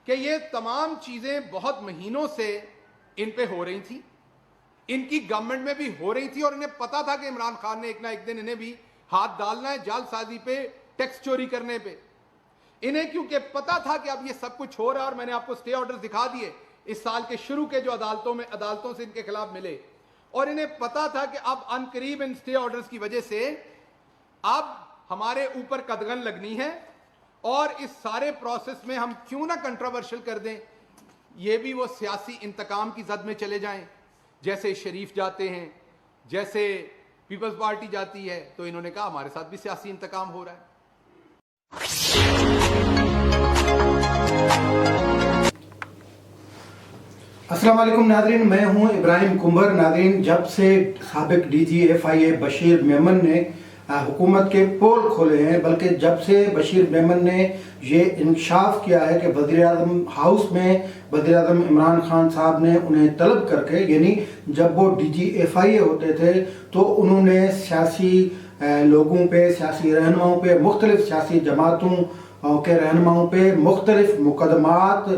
کہ یہ تمام چیزیں بہت مہینوں سے ان پہ ہو رہی تھیں, ان کی گورنمنٹ میں بھی ہو رہی تھی, اور انہیں پتا تھا کہ عمران خان نے ایک نہ ایک دن انہیں بھی ہاتھ ڈالنا ہے جال سازی پہ, ٹیکس چوری کرنے پہ. انہیں کیونکہ پتا تھا کہ اب یہ سب کچھ ہو رہا ہے, اور میں نے آپ کو سٹے آرڈر دکھا دیے اس سال کے شروع کے جو عدالتوں سے ان کے خلاف ملے, اور انہیں پتا تھا کہ اب ان قریب ان سٹے آرڈرز کی وجہ سے اب ہمارے اوپر قدغن لگنی ہے, اور اس سارے پروسیس میں ہم کیوں نہ کنٹروورشل کر دیں, یہ بھی وہ سیاسی انتقام کی زد میں چلے جائیں جیسے شریف جاتے ہیں, جیسے پیپلز پارٹی جاتی ہے. تو انہوں نے کہا ہمارے ساتھ بھی سیاسی انتقام ہو رہا ہے. السلام علیکم ناظرین, میں ہوں ابراہیم کمبر. ناظرین, جب سے سابق ڈی جی ایف آئی اے بشیر میمن نے حکومت کے پول کھولے ہیں, بلکہ جب سے بشیر میمن نے یہ انکشاف کیا ہے کہ وزیر اعظم ہاؤس میں وزیر اعظم عمران خان صاحب نے انہیں طلب کر کے, یعنی جب وہ ڈی جی ایف آئی اے ہوتے تھے تو انہوں نے سیاسی لوگوں پہ, سیاسی رہنماؤں پہ, مختلف سیاسی جماعتوں کے رہنماؤں پہ مختلف مقدمات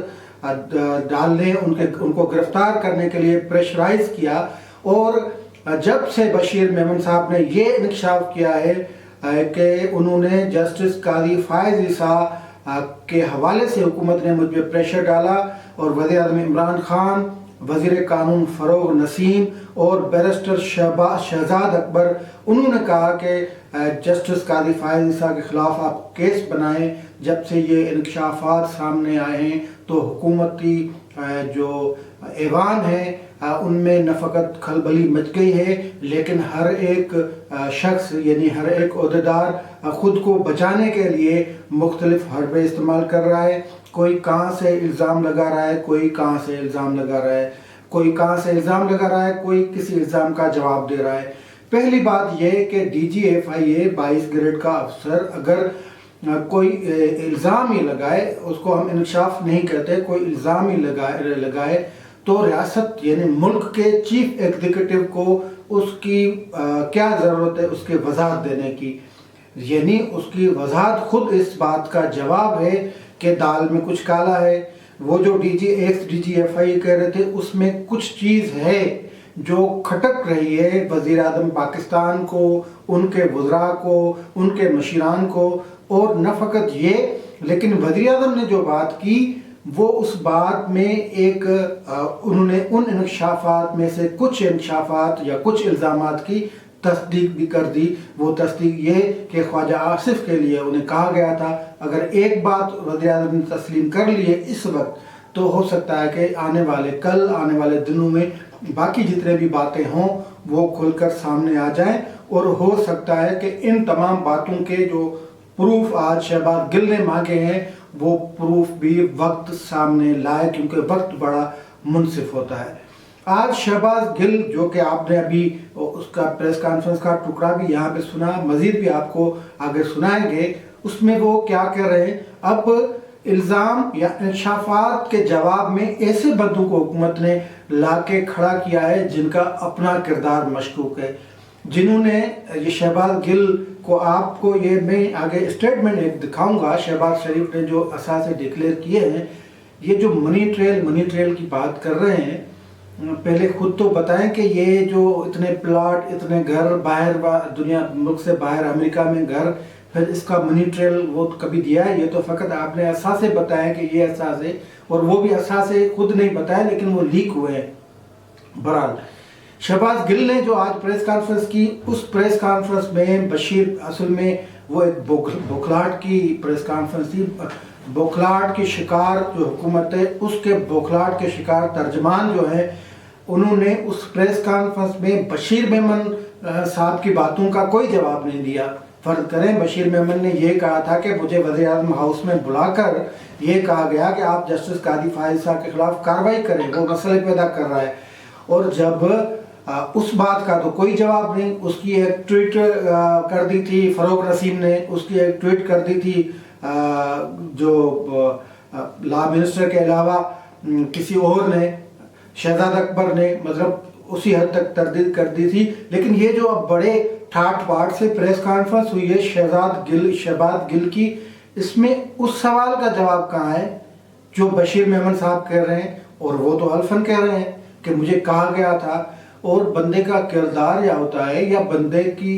ڈالنے, ان کو گرفتار کرنے کے لیے پریشرائز کیا. اور جب سے بشیر میمن صاحب نے یہ انکشاف کیا ہے کہ انہوں نے جسٹس قاضی فائز عیسیٰ کے حوالے سے حکومت نے مجھ پہ پریشر ڈالا, اور وزیر اعظم عمران خان, وزیر قانون فروغ نسیم اور بیرسٹر شہزاد اکبر, انہوں نے کہا کہ جسٹس قاضی فائز عیسیٰ کے خلاف آپ کیس بنائیں. جب سے یہ انکشافات سامنے آئے ہیں تو حکومتی جو ایوان ہے ان میں نہ فقط کھلبلی مچ گئی ہے, لیکن ہر ایک شخص, یعنی ہر ایک عہدیدار خود کو بچانے کے لیے مختلف حربے استعمال کر رہا ہے. کوئی کہاں سے الزام لگا رہا ہے, کوئی کہاں سے الزام لگا رہا ہے, کوئی کہاں سے الزام لگا رہا ہے, کوئی کسی الزام کا جواب دے رہا ہے. پہلی بات یہ کہ ڈی جی ایف آئی اے 22 گریڈ کا افسر اگر کوئی الزام ہی لگائے, اس کو ہم انکشاف نہیں کہتے, کوئی الزام ہی لگائے تو ریاست یعنی ملک کے چیف ایگزیکٹو کو اس کی کیا ضرورت ہے اس کی وضاحت دینے کی. یعنی اس کی وضاحت خود اس بات کا جواب ہے کہ دال میں کچھ کالا ہے. وہ جو ڈی جی ایف آئی کہہ رہے تھے اس میں کچھ چیز ہے جو کھٹک رہی ہے وزیر اعظم پاکستان کو, ان کے وزراء کو, ان کے مشیران کو. اور نہ فقط یہ, لیکن وزیر اعظم نے جو بات کی وہ اس بات میں ایک انہوں نے ان انکشافات میں سے کچھ انکشافات یا کچھ الزامات کی تصدیق بھی کر دی. وہ تصدیق یہ کہ خواجہ آصف کے لیے انہیں کہا گیا تھا اگر ایک بات وزیر اعظم نے تسلیم کر لی ہے اس وقت تو ہو سکتا ہے کہ آنے والے دنوں میں باقی جتنے بھی باتیں ہوں وہ کھل کر سامنے آ جائیں. اور ہو سکتا ہے کہ ان تمام باتوں کے جو پروف آج شہباز گل نے مانگے ہیں وہ پروف بھی وقت سامنے لائے, کیونکہ وقت بڑا منصف ہوتا ہے. آج شہباز گل, جو کہ آپ نے ابھی اس کا پریس کانفرنس کا ٹکڑا بھی یہاں پہ سنا, مزید بھی آپ کو آگے سنائیں گے, اس میں وہ کیا کہہ رہے ہیں. اب الزام یا انکشافات کے جواب میں ایسے بندوں کو حکومت نے لا کے کھڑا کیا ہے جن کا اپنا کردار مشکوک ہے, جنہوں نے یہ شہباز گل کو, آپ کو یہ میں آگے اسٹیٹمنٹ ایک دکھاؤں گا, شہباز شریف نے جو اثاثے ڈکلیئر کیے ہیں, یہ جو منی ٹریل کی بات کر رہے ہیں, پہلے خود تو بتائیں کہ یہ جو اتنے پلاٹ, اتنے گھر باہر دنیا ملک سے باہر امریکہ میں گھر, پھر اس کا منی ٹریل وہ کبھی دیا ہے؟ یہ تو فقط آپ نے اثاثے بتائے کہ یہ اثاثے, اور وہ بھی اثاثے خود نہیں بتائے لیکن وہ لیک ہوئے ہیں. بہرحال شہباز گل نے جو آج پریس کانفرنس کی, اس پریس کانفرنس میں بشیر اصل میں وہ ایک بوکھلاہٹ کی پریس کانفرنس تھی. بوکھلاہٹ کی شکار جو حکومت ہے اس کے بوکھلاہٹ کے شکار ترجمان جو ہیں انہوں نے اس پریس کانفرنس میں بشیر میمن صاحب کی باتوں کا کوئی جواب نہیں دیا. فرض کریں بشیر میمن نے یہ کہا تھا کہ مجھے وزیر اعظم ہاؤس میں بلا کر یہ کہا گیا کہ آپ جسٹس قاضی فائز صاحب کے خلاف کارروائی کریں, وہ مسئلے پیدا کر رہا ہے. اور جب اس بات کا تو کوئی جواب نہیں. اس کی ایک ٹویٹ کر دی تھی فروغ نسیم نے, اس کی ایک ٹویٹ کر دی تھی جو لا منسٹر کے علاوہ کسی اور نے, شہزاد اکبر نے, مطلب اسی حد تک تردید کر دی تھی. لیکن یہ جو اب بڑے ٹھاٹ باٹ سے پریس کانفرنس ہوئی ہے شہباز گل کی, اس میں اس سوال کا جواب کہاں ہے, جو بشیر میمن صاحب کہہ رہے ہیں اور وہ تو الفن کہہ رہے ہیں کہ مجھے کہا گیا تھا، اور بندے کا کردار یا ہوتا ہے یا بندے کی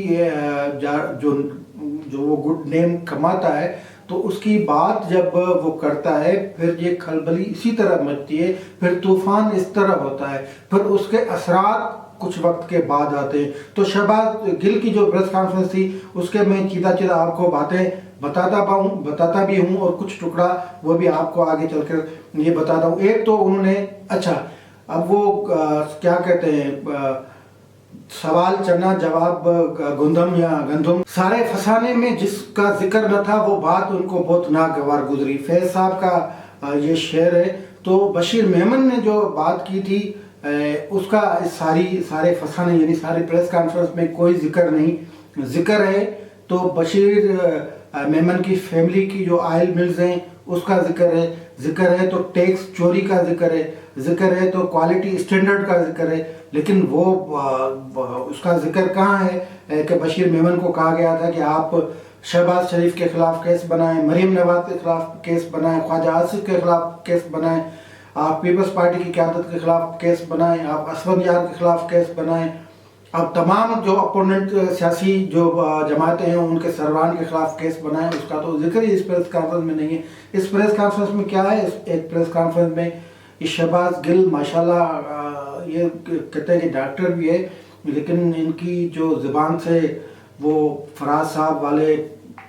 جو وہ گڈ نیم کماتا ہے تو اس کی بات جب وہ کرتا ہے پھر یہ کھلبلی اسی طرح مچتی ہے، پھر طوفان اس طرح ہوتا ہے، پھر اس کے اثرات کچھ وقت کے بعد آتے ہیں. تو شہباز گل کی جو پریس کانفرنس تھی اس کے میں چیدہ چیدہ آپ کو باتیں بتاتا بھی ہوں، اور کچھ ٹکڑا وہ بھی آپ کو آگے چل کر یہ بتاتا ہوں. ایک تو انہوں نے اچھا اب وہ کیا کہتے ہیں سوال چنا جواب گندم یا گندم، سارے فسانے میں جس کا ذکر نہ تھا وہ بات ان کو بہت ناگوار گزری. فیض صاحب کا یہ شعر ہے. تو بشیر میمن نے جو بات کی تھی اس کا سارے فسانے یعنی سارے پریس کانفرنس میں کوئی ذکر نہیں. ذکر ہے تو بشیر میمن کی فیملی کی جو آئل ملز ہیں اس کا ذکر ہے تو ٹیکس چوری کا ذکر ہے تو کوالٹی اسٹینڈرڈ کا ذکر ہے. لیکن وہ اس کا ذکر کہاں ہے کہ بشیر میمن کو کہا گیا تھا کہ آپ شہباز شریف کے خلاف کیس بنائیں، مریم نواز کے خلاف کیس بنائیں، خواجہ آصف کے خلاف کیس بنائیں، آپ پیپلز پارٹی کی قیادت کے خلاف کیس بنائیں، آپ اسود یار کے خلاف کیس بنائیں، آپ تمام جو اپوننٹ سیاسی جو جماعتیں ہیں ان کے سروان کے خلاف کیس بنائیں. اس کا تو ذکر ہی اس پریس کانفرنس میں نہیں ہے. اس پریس کانفرنس میں کیا ہے؟ ایک پریس کانفرنس میں یہ شہباز گل ماشاءاللہ یہ کہتے ہیں کہ ڈاکٹر بھی ہے لیکن ان کی جو زبان سے وہ فراز صاحب والے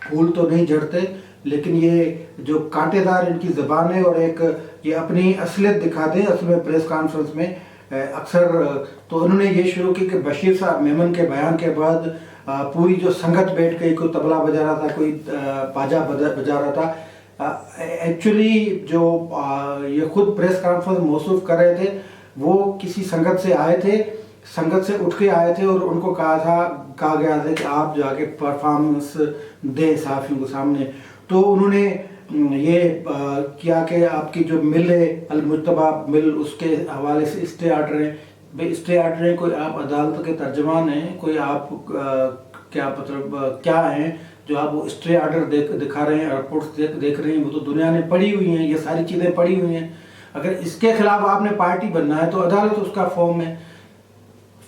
پھول تو نہیں جھڑتے، لیکن یہ جو کانٹے دار ان کی زبان ہے اور ایک یہ اپنی اصلیت دکھاتے ہیں اصل میں پریس کانفرنس میں اکثر. تو انہوں نے یہ شروع کی کہ بشیر صاحب میمن کے بیان کے بعد پوری جو سنگت بیٹھ گئی، کوئی طبلہ بجا رہا تھا، کوئی باجا بجا رہا تھا. ایکچولی جو یہ خود پریس کانفرنس موصوف کر رہے تھے وہ کسی سنگت سے آئے تھے، سنگت سے اٹھ کے آئے تھے اور ان کو کہا گیا تھا کہ آپ جا کے پرفارمنس دیں صحافیوں کے سامنے. تو انہوں نے یہ کیا کہ آپ کی جو مل ہے المجتبہ مل اس کے حوالے سے اسٹے آرڈر ہیں. بھائی اسٹے آرڈر ہیں، کوئی آپ عدالت کے ترجمان ہیں، کوئی آپ کیا مطلب کیا ہیں جو آپ وہ اسٹے آرڈر دکھا رہے ہیں، رپورٹس دیکھ رہے ہیں، وہ تو دنیا نے پڑھی ہوئی ہیں، یہ ساری چیزیں پڑھی ہوئی ہیں. اگر اس کے خلاف آپ نے پارٹی بننا ہے تو عدالت اس کا فارم ہے،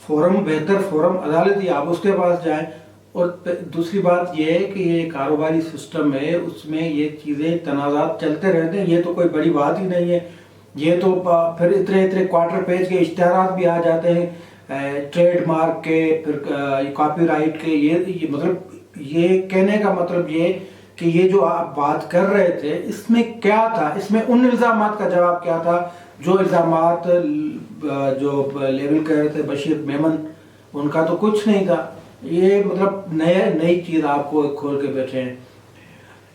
فورم بہتر فورم عدالت ہی، آپ اس کے پاس جائیں. اور دوسری بات یہ ہے کہ یہ کاروباری سسٹم ہے، اس میں یہ چیزیں تنازعات چلتے رہتے ہیں، یہ تو کوئی بڑی بات ہی نہیں ہے. یہ تو پھر اتنے کوارٹر پیج کے اشتہارات بھی آ جاتے ہیں ٹریڈ مارک کے، پھر کاپی رائٹ کے. یہ مطلب یہ کہنے کا مطلب یہ کہ یہ جو آپ بات کر رہے تھے اس میں کیا تھا، اس میں ان الزامات کا جواب کیا تھا جو الزامات جو لیبل کر رہے تھے بشیر میمن، ان کا تو کچھ نہیں تھا. یہ مطلب نئی چیز آپ کو کھول کے بیٹھے ہیں.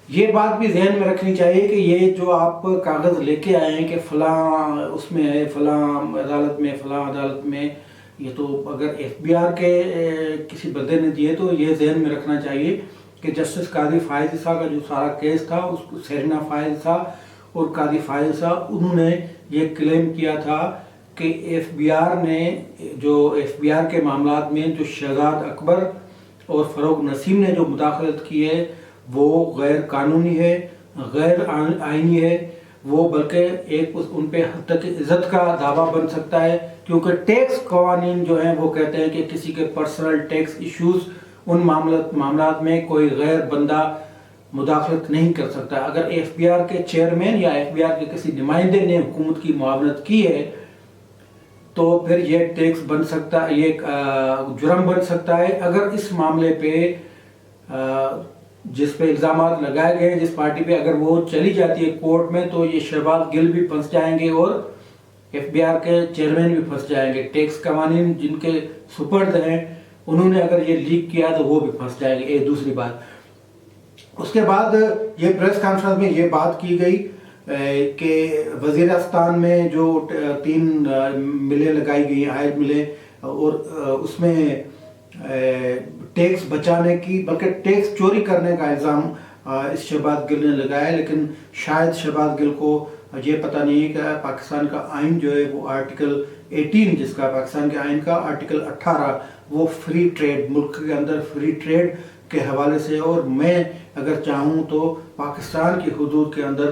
یہ بات بھی ذہن میں رکھنی چاہیے کہ یہ جو آپ کاغذ لے کے آئے ہیں کہ فلاں اس میں ہے، فلاں عدالت میں، فلاں عدالت میں، یہ تو اگر ایف بی آر کے کسی بندے نے دیے تو یہ ذہن میں رکھنا چاہیے کہ جسٹس قاضی فائز عیسیٰ کا جو سارا کیس تھا اس کو سیرینا فائز عیسیٰ اور قاضی فائز عیسیٰ انہوں نے یہ کلیم کیا تھا کہ ایف بی آر کے معاملات میں جو شہزاد اکبر اور فروغ نسیم نے جو مداخلت کی ہے وہ غیر قانونی ہے، غیر آئینی ہے. وہ بلکہ ایک ان پہ حد تک عزت کا دعویٰ بن سکتا ہے کیونکہ ٹیکس قوانین جو ہیں وہ کہتے ہیں کہ کسی کے پرسنل ٹیکس ایشوز ان معاملات میں کوئی غیر بندہ مداخلت نہیں کر سکتا. اگر ایف بی آر کے چیئرمین یا ایف بی آر کے کسی نمائندے نے حکومت کی معاونت کی ہے تو پھر یہ ٹیکس بن سکتا ہے، یہ جرم بن سکتا ہے. اگر اس معاملے پہ جس پہ الزامات لگائے گئے جس پارٹی پہ اگر وہ چلی جاتی ہے کورٹ میں تو یہ شہباز گل بھی پھنس جائیں گے اور ایف بی آر کے چیئرمین بھی پھنس جائیں گے. ٹیکس قوانین جن کے سپرد ہیں انہوں نے اگر یہ لیک کیا تو وہ بھی پھنس جائیں گے. ایک دوسری بات اس کے بعد یہ پریس کانفرنس میں یہ بات کی گئی کہ وزیرستان میں جو 3 ملیں لگائی گئی آئل ملیں اور اس میں ٹیکس بچانے کی بلکہ ٹیکس چوری کرنے کا الزام اس شہباز گل نے لگایا. لیکن شاید شہباز گل کو یہ پتہ نہیں ہے کہ پاکستان کا آئین جو ہے وہ آرٹیکل 18 جس کا پاکستان کے آئین کا آرٹیکل 18 وہ فری ٹریڈ ملک کے اندر فری ٹریڈ کے حوالے سے، اور میں اگر چاہوں تو پاکستان کی حدود کے اندر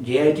JIT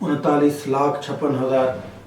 39,56,000।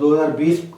2020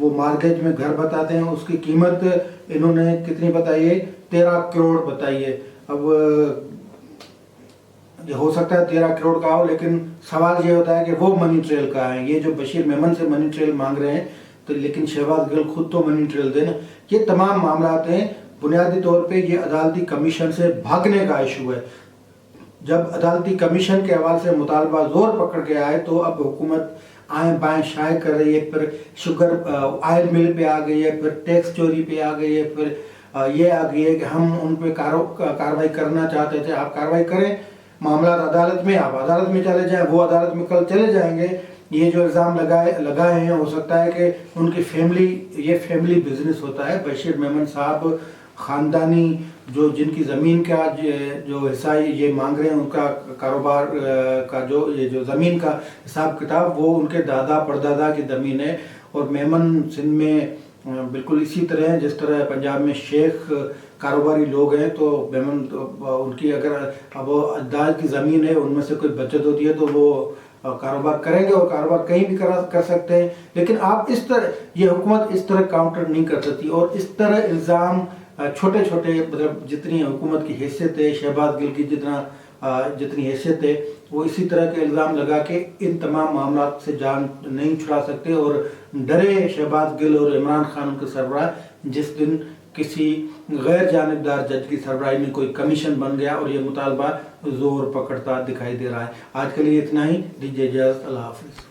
وہ مارگیج میں گھر بتاتے ہیں، اس کی قیمت انہوں نے کتنی بتائی ہے؟ 13 کروڑ بتائی ہے۔ اب یہ ہو سکتا ہے 13 کروڑ کا ہو، لیکن سوال یہ ہوتا ہے کہ وہ منی ٹریل کہاں ہے؟ یہ جو بشیر میمن سے منی ٹریل مانگ رہے ہیں تو لیکن شہباز گل خود تو منی ٹریل دے نا۔ یہ تمام معاملات ہیں، بنیادی طور پہ یہ عدالتی کمیشن سے بھاگنے کا ایشو ہے۔ جب عدالتی کمیشن کے حوالے سے مطالبہ زور پکڑ کے آئے تو اب حکومت آئیں بائیں شائع کر رہی ہے، پھر شوگر آئل مل پہ آ گئی ہے، پھر ٹیکس چوری پہ آ گئی ہے، پھر یہ آ گئی ہے کہ ہم ان پہ کارروائی کرنا چاہتے تھے، آپ کارروائی کریں، معاملات عدالت میں، آپ عدالت میں چلے جائیں، وہ عدالت میں کل چلے جائیں گے۔ یہ جو الزام لگائے ہیں، ہو سکتا ہے کہ ان کی فیملی، یہ فیملی بزنس ہوتا ہے۔ بشیر میمن صاحب خاندانی جن کی زمین کا جو حصہ یہ مانگ رہے ہیں، ان کا کاروبار کا یہ جو زمین کا حساب کتاب وہ ان کے دادا پردادا کی زمین ہے۔ اور میمن سندھ میں بالکل اسی طرح جس طرح پنجاب میں شیخ کاروباری لوگ ہیں، تو میمن ان کی اگر اب اجداد کی زمین ہے، ان میں سے کوئی بچت ہوتی ہے تو وہ کاروبار کریں گے، اور کاروبار کہیں بھی کر سکتے ہیں۔ لیکن آپ اس طرح، یہ حکومت اس طرح کاؤنٹر نہیں کر سکتی، اور اس طرح الزام چھوٹے چھوٹے، مطلب جتنی حکومت کی حیثیت ہے، شہباز گل کی جتنی حیثیت ہے، وہ اسی طرح کے الزام لگا کے ان تمام معاملات سے جان نہیں چھڑا سکتے۔ اور ڈرے شہباز گل اور عمران خان ان کے سربراہ جس دن کسی غیر جانبدار جج کی سربراہی میں کوئی کمیشن بن گیا اور یہ مطالبہ زور پکڑتا دکھائی دے رہا ہے۔ آج کے لیے اتنا ہی، دیجیے اجازت، اللہ حافظ۔